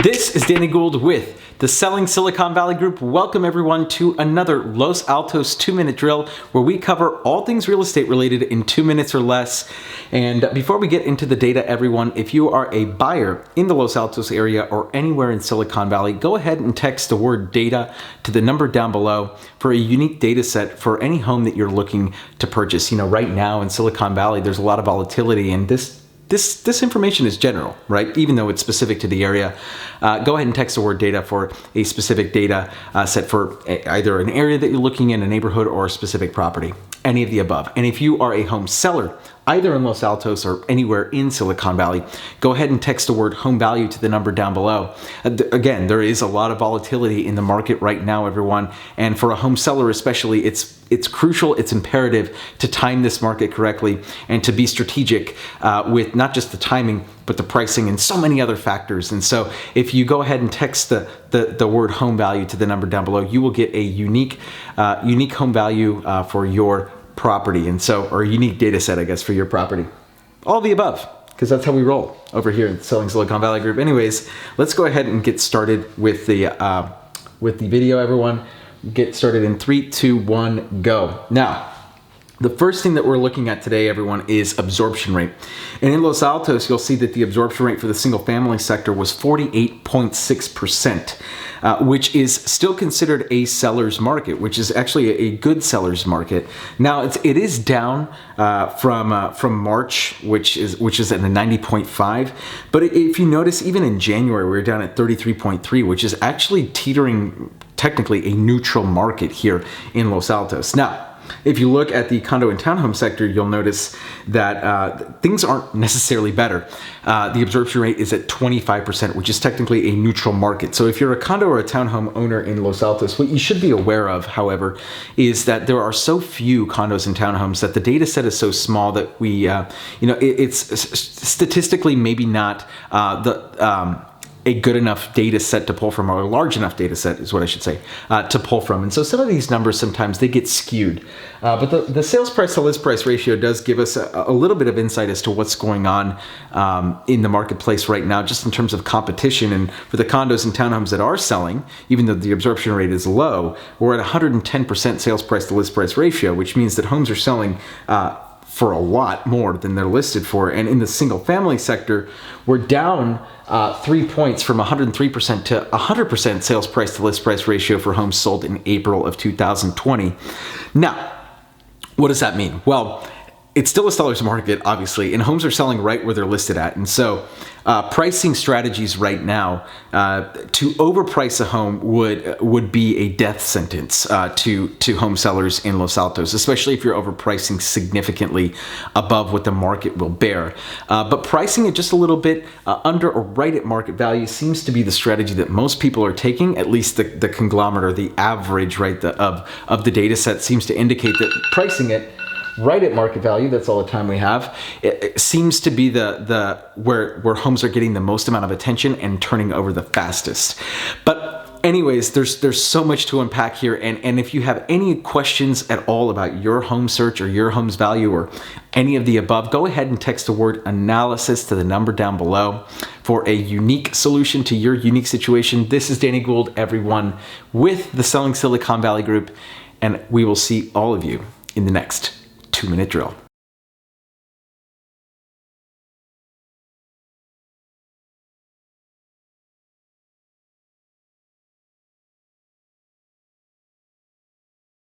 This is Danny Gould with the Selling Silicon Valley Group. Welcome everyone to another Los Altos 2-minute drill where we cover all things real estate related in 2 minutes or less. And before we get into the data, everyone, if you are a buyer in the Los Altos area or anywhere in Silicon Valley, go ahead and text the word data to the number down below for a unique data set for any home that you're looking to purchase. You know, right now in Silicon Valley, there's a lot of volatility, and this information is general, right? Even though it's specific to the area. Go ahead and text the word data for a specific data set for either an area that you're looking in, a neighborhood, or a specific property. Any of the above. And if you are a home seller, either in Los Altos or anywhere in Silicon Valley, go ahead and text the word home value to the number down below. Again, there is a lot of volatility in the market right now, everyone. And for a home seller especially, it's crucial, it's imperative to time this market correctly and to be strategic with not just the timing, but the pricing and so many other factors. And so if you go ahead and text the word home value to the number down below, you will get a unique home value for your property, and so, or a unique data set, I guess, for your property. All the above, because that's how we roll over here at Selling Silicon Valley Group. Anyways, let's go ahead and get started with the video, everyone. Get started in 3, 2, 1, go. Now, the first thing that we're looking at today, everyone, is absorption rate. And in Los Altos, you'll see that the absorption rate for the single family sector was 48.6%, which is still considered a seller's market, which is actually a good seller's market. Now, it is down from March, which is at a 90.5. But if you notice, even in January, we were down at 33.3, which is actually teetering technically a neutral market here in Los Altos. Now, if you look at the condo and townhome sector, you'll notice that things aren't necessarily better. The absorption rate is at 25%, which is technically a neutral market. So if you're a condo or a townhome owner in Los Altos, what you should be aware of, however, is that there are so few condos and townhomes that the data set is so small that we, it's statistically maybe not a good enough data set to pull from, or a large enough data set is what I should say, to pull from. And so some of these numbers, sometimes they get skewed. But the sales price to list price ratio does give us a little bit of insight as to what's going on in the marketplace right now, just in terms of competition. And for the condos and townhomes that are selling, even though the absorption rate is low, we're at 110% sales price to list price ratio, which means that homes are selling for a lot more than they're listed for. And in the single family sector, we're down 3 points from 103% to 100% sales price to list price ratio for homes sold in April of 2020. Now, what does that mean? Well, it's still a seller's market, obviously, and homes are selling right where they're listed at. And so pricing strategies right now, to overprice a home would be a death sentence to home sellers in Los Altos, especially if you're overpricing significantly above what the market will bear. But pricing it just a little bit under or right at market value seems to be the strategy that most people are taking, at least the conglomerate or the average, right, of the data set seems to indicate that pricing it right at market value, that's all the time we have, it seems to be where homes are getting the most amount of attention and turning over the fastest. But anyways, there's so much to unpack here, and if you have any questions at all about your home search or your home's value or any of the above, go ahead and text the word analysis to the number down below for a unique solution to your unique situation. This is Danny Gould, everyone, with the Selling Silicon Valley Group, and we will see all of you in the next 2-minute drill.